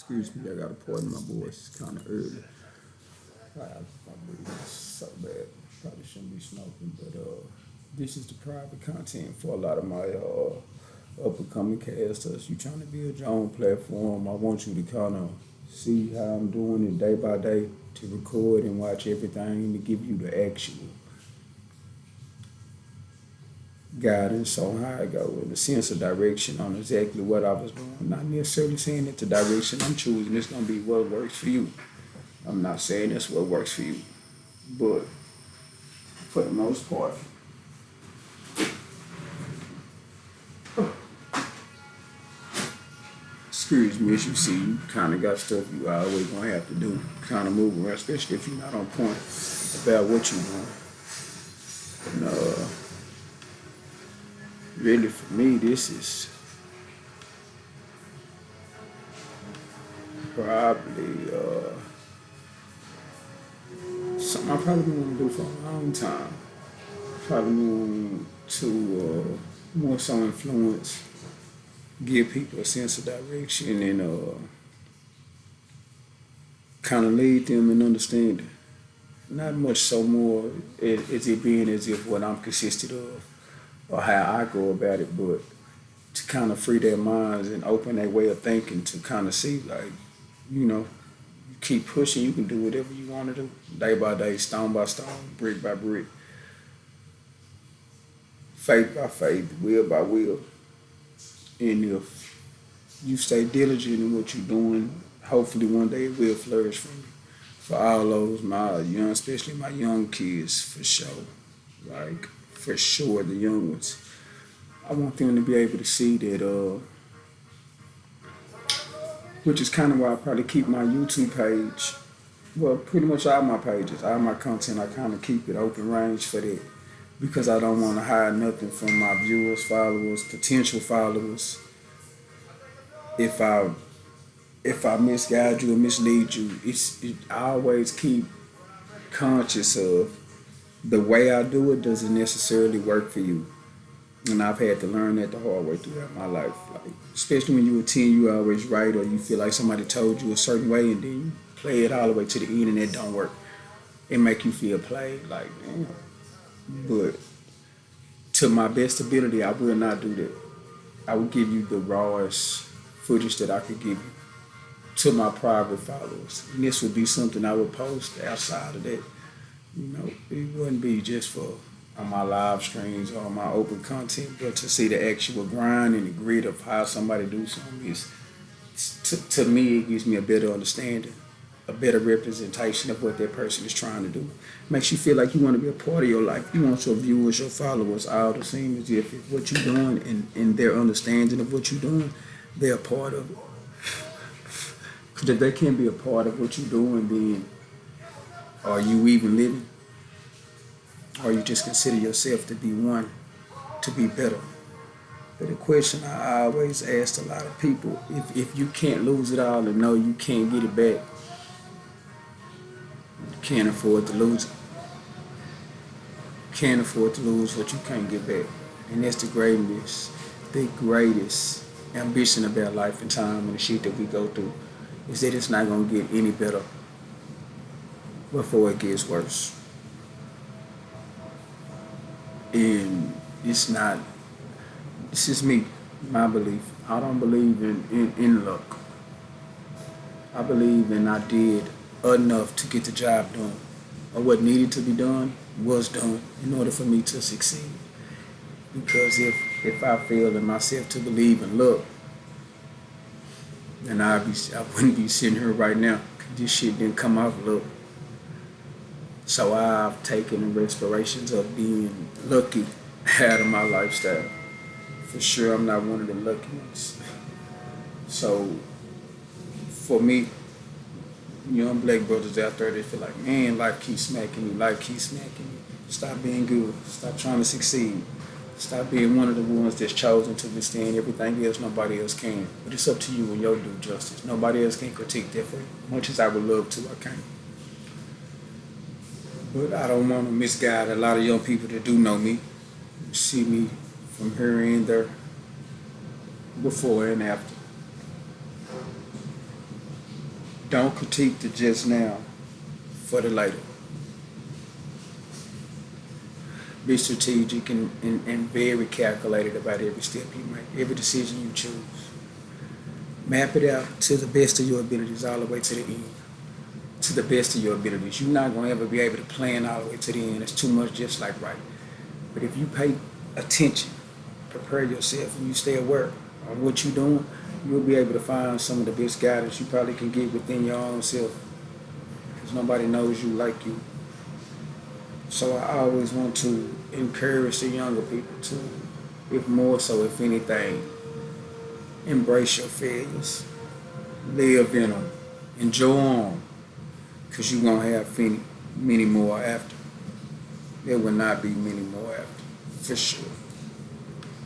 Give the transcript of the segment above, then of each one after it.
Excuse me, I got a part in my voice. It's kind of early. My breathing is so bad. Probably shouldn't be smoking, but this is the private content for a lot of my up and coming casters. You trying to build your own platform. I want you to kind of see how I'm doing it day by day to record and watch everything to give you the actual guidance on how I go in the sense of direction on exactly what I was doing. Not necessarily saying that the direction I'm choosing is going to be what works for you. I'm not saying that's what works for you, but for the most part, excuse me, as you see, you kind of got stuff you always gonna have to do, kind of move around, especially if you're not on point about what you're doing. And really, for me, this is probably something I probably been want to do for a long time. Probably want to more so influence, give people a sense of direction, and kind of lead them in understanding. Not much so more as it being as if what I'm consisted of or how I go about it, but to kind of free their minds and open their way of thinking to kind of see, like, you know, you keep pushing, you can do whatever you want to do, day by day, stone by stone, brick by brick, faith by faith, will by will. And if you stay diligent in what you're doing, hopefully one day it will flourish for you. For all those, my young, especially my young kids, for sure. Like, for sure, the young ones. I want them to be able to see that, which is kind of why I probably keep my YouTube page, well, pretty much all my pages, all my content, I kind of keep it open range for that. Because I don't want to hide nothing from my viewers, followers, potential followers. If I misguide you or mislead you, I always keep conscious of the way I do it doesn't necessarily work for you. And I've had to learn that the hard way throughout my life. Like, especially when you attend, you always right, or you feel like somebody told you a certain way and then you play it all the way to the end and it don't work. It make you feel played, like, damn. But to my best ability, I will not do that. I will give you the rawest footage that I could give you to my private followers. And this would be something I would post outside of that. You know, it wouldn't be just for on my live streams or on my open content, but to see the actual grind and the grit of how somebody do something is, to me, it gives me a better understanding, a better representation of what that person is trying to do. Makes you feel like you want to be a part of your life. You want your viewers, your followers, all the same as if what you're doing and their understanding of what you're doing, they're a part of it. Because if they can't be a part of what you're doing, then are you even living? Or you just consider yourself to be one, to be better? But the question I always ask a lot of people, if you can't lose it all and know you can't get it back, you can't afford to lose it. Can't afford to lose what you can't get back. And that's the greatest ambition about life and time and the shit that we go through, is that it's not going to get any better before it gets worse. And it's not, this is me, my belief. I don't believe in luck. I believe in I did enough to get the job done. Or what needed to be done was done in order for me to succeed. Because if I failed in myself to believe in luck, then I wouldn't be sitting here right now. This shit didn't come off luck. So I've taken the restorations of being lucky out of my lifestyle. For sure, I'm not one of the lucky ones. So for me, young black brothers out there, they feel like, man, life keeps smacking me, life keeps smacking me. Stop being good. Stop trying to succeed. Stop being one of the ones that's chosen to withstand everything else nobody else can. But it's up to you and your due justice. Nobody else can critique that for you. Much as I would love to, I can't. But I don't want to misguide a lot of young people that do know me, see me from here and there, before and after. Don't critique the just now for the later. Be strategic and very calculated about every step you make, every decision you choose. Map it out to the best of your abilities all the way to the end. To the best of your abilities. You're not going to ever be able to plan all the way to the end. It's too much just like right. But if you pay attention, prepare yourself, and you stay aware of what you're doing, you'll be able to find some of the best guidance you probably can get within your own self. Because nobody knows you like you. So I always want to encourage the younger people to, if more so, if anything, embrace your failures. Live in them. Enjoy them. Because you're going to have many more after. There will not be many more after. For sure.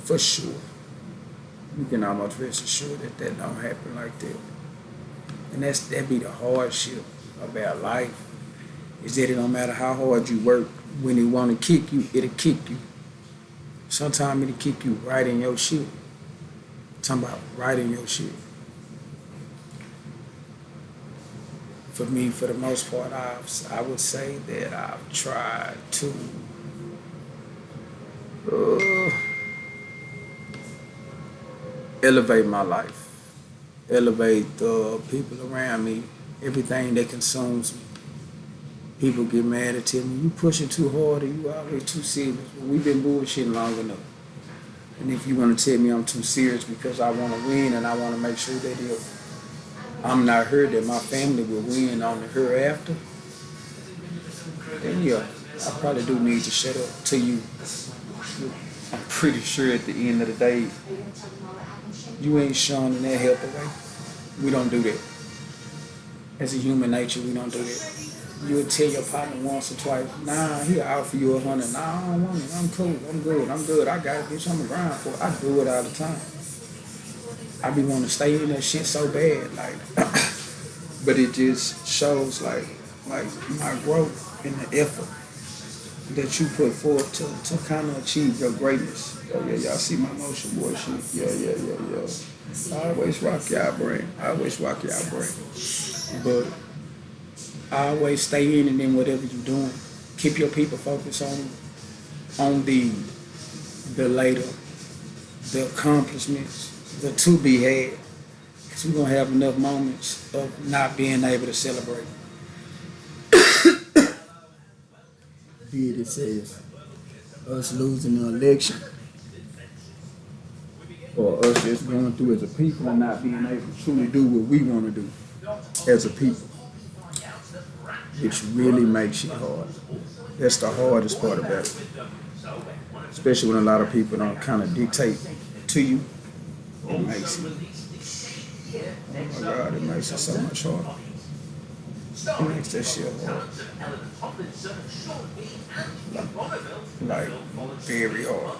For sure. You can almost rest assured that don't happen like that. And that be the hardship about life. Is that it don't matter how hard you work, when it want to kick you, it'll kick you. Sometimes it'll kick you right in your shit. I'm talking about right in your shit. For me, for the most part, I would say that I've tried to elevate my life, elevate the people around me, everything that consumes me. People get mad at me. You pushing too hard, or you always too serious. Well, we've been bullshitting long enough. And if you want to tell me I'm too serious because I want to win and I want to make sure that if I'm not here, that my family will win on the hereafter, then yeah, I probably do need to shut up to you. I'm pretty sure at the end of the day, you ain't showing that help away. We don't do that. As a human nature, we don't do that. You'll tell your partner once or twice, nah, he'll offer you 100. Nah, I don't want it. I'm cool. I'm good. I got it, bitch. I'm a grind for it. I do it all the time. I be wanting to stay in that shit so bad, like, but it just shows like my growth and the effort that you put forth to kind of achieve your greatness. Oh yeah, y'all see my motion boy shit. Yeah. I always rock y'all brain. But I always stay in, and then whatever you're doing, keep your people focused on the later, the accomplishments, the to be had. Because we're going to have enough moments of not being able to celebrate. Be it says us losing the election, or us just going through as a people and not being able to truly do what we want to do as a people. Which really makes it hard. That's the hardest part about it. Especially when a lot of people don't kind of dictate to you. It makes it. Oh my God, it makes it so much harder. It makes that shit hard. Like very hard.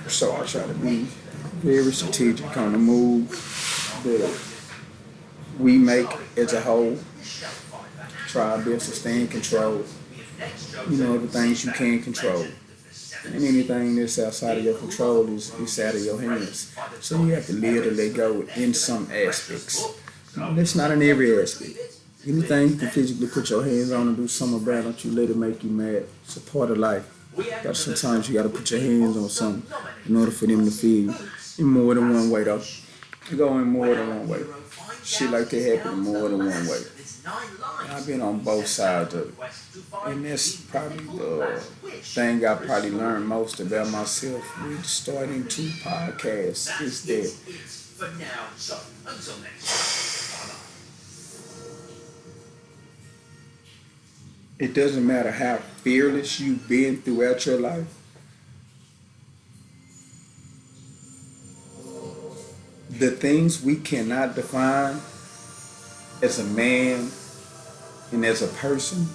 So I try to be very strategic on the move that we make as a whole. Try our best to stay in control. Everything you can control. And anything that's outside of your control is out of your hands. So you have to live to let go in some aspects. That's not in every aspect. Anything you can physically put your hands on and do something about, don't you let it make you mad. It's a part of life. But sometimes you got to put your hands on something in order for them to feel you. In more than one way, though. You go in more than one way. Shit like that happen in more than one way. And I've been on both sides of it. And that's probably the thing I probably learned most about myself with starting 2 podcasts is that it doesn't matter how fearless you've been throughout your life. The things we cannot define as a man and as a person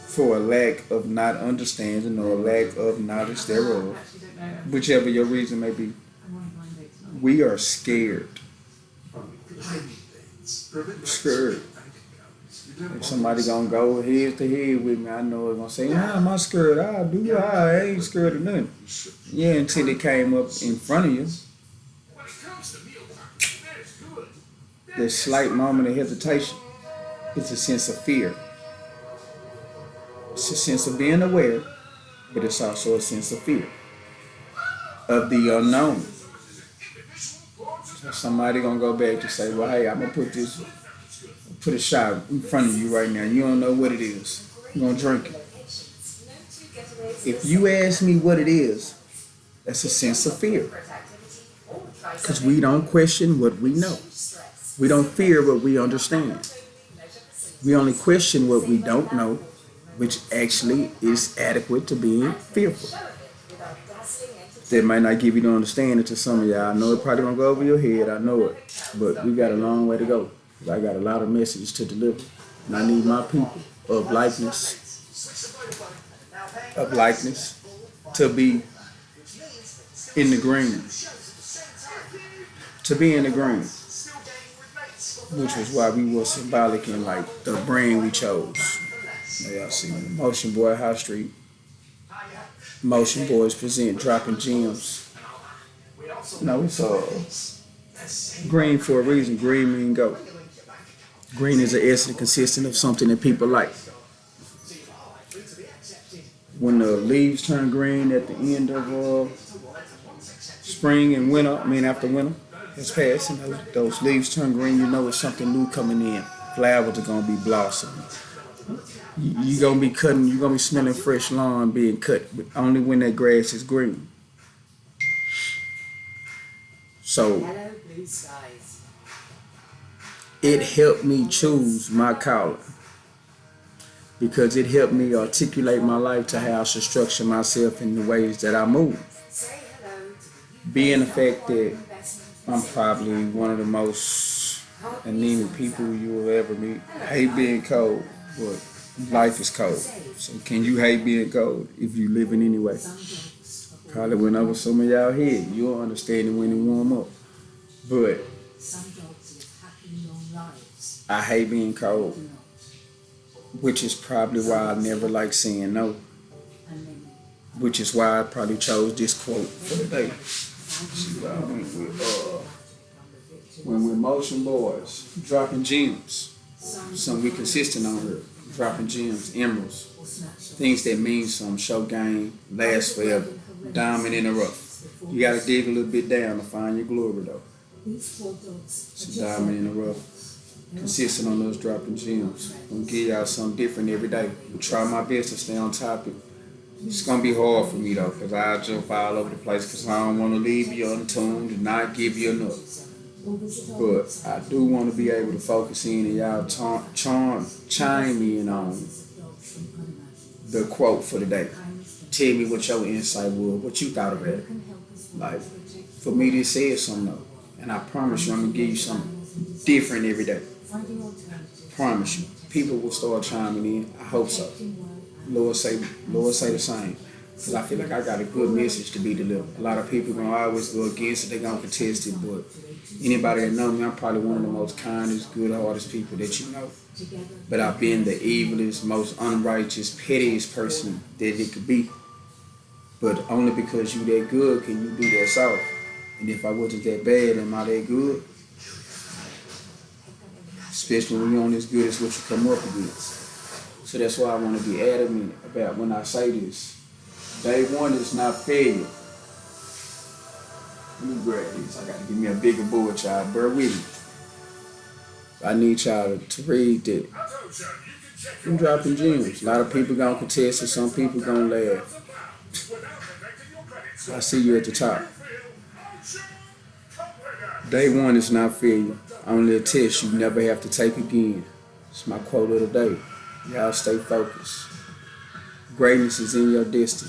for a lack of not understanding or a lack of knowledge thereof, whichever your reason may be, we are scared. If somebody gonna go head to head with me, I know it's gonna say, nah, I'm not scared. I ain't scared of nothing. Yeah, until it came up in front of you. The slight moment of hesitation is a sense of fear. It's a sense of being aware, but it's also a sense of fear of the unknown. So somebody gonna go back to say, well, hey, I'm gonna put a shot in front of you right now. You don't know what it is. You're gonna drink it. If you ask me what it is, that's a sense of fear. Because we don't question what we know. We don't fear what we understand. We only question what we don't know, which actually is adequate to being fearful. That might not give you the understanding to some of y'all. I know it probably gonna go over your head, I know it. But we got a long way to go. I got a lot of messages to deliver. And I need my people of likeness to be in the green. To be in the green. Which was why we were symbolic in like the brand we chose. Now y'all see Motion Boy High Street. Motion Boys present Dropping Gems. No, it's green for a reason. Green mean go. Green is an essence consistent of something that people like. When the leaves turn green at the end of spring and winter, after winter has passed, and those leaves turn green, you know it's something new coming in. Flowers are gonna be blossoming. You're gonna be cutting, you're gonna be smelling fresh lawn being cut, but only when that grass is green. So it helped me choose my calling because it helped me articulate my life to how I should structure myself in the ways that I move. Being the fact that I'm probably one of the most anemic people you will ever meet. I hate being cold, but life is cold. So can you hate being cold if you living anyway? Probably went over some of y'all head. You'll understand it when it warm up. But I hate being cold, which is probably why I never like saying no. Which is why I probably chose this quote for the day. See what I went with. When we're Motion Boys, dropping gems. Something we consistent on here. Dropping gems, emeralds. Things that mean something, show game, last forever. Diamond in the rough. You gotta dig a little bit down to find your glory though. It's a diamond in the rough. Consistent on those dropping gems. I'm gonna give y'all something different every day. I'll try my best to stay on topic. It's gonna be hard for me though, because I jump all over the place because I don't want to leave you untuned and not give you enough. But I do want to be able to focus in and y'all chime in on the quote for the day. Tell me what your insight was, what you thought about it. Like, for me, this says something though. And I promise you, I'm going to give you something different every day. Promise you. People will start chiming in. I hope so. Lord say the same. Because I feel like I got a good message to be delivered. A lot of people going to always go against it. They're going to contest it. But anybody that knows me, I'm probably one of the most kindest, good-hearted people that you know. But I've been the evilest, most unrighteous, pettiest person that it could be. But only because you that good can you be that soft. And if I wasn't that bad, am I that good? Especially when you're only as good as what you come up against. So that's why I want to be adamant about when I say this. Day one is not failure. Let me grab this. I got to give me a bigger board, y'all. Bear with me. I need y'all to read that. I'm dropping gems. A lot of people gonna contest it. Some people gonna laugh. I see you at the top. Day one is not failure. Only a test you never have to take again. It's my quote of the day. Y'all stay focused. Greatness is in your destiny.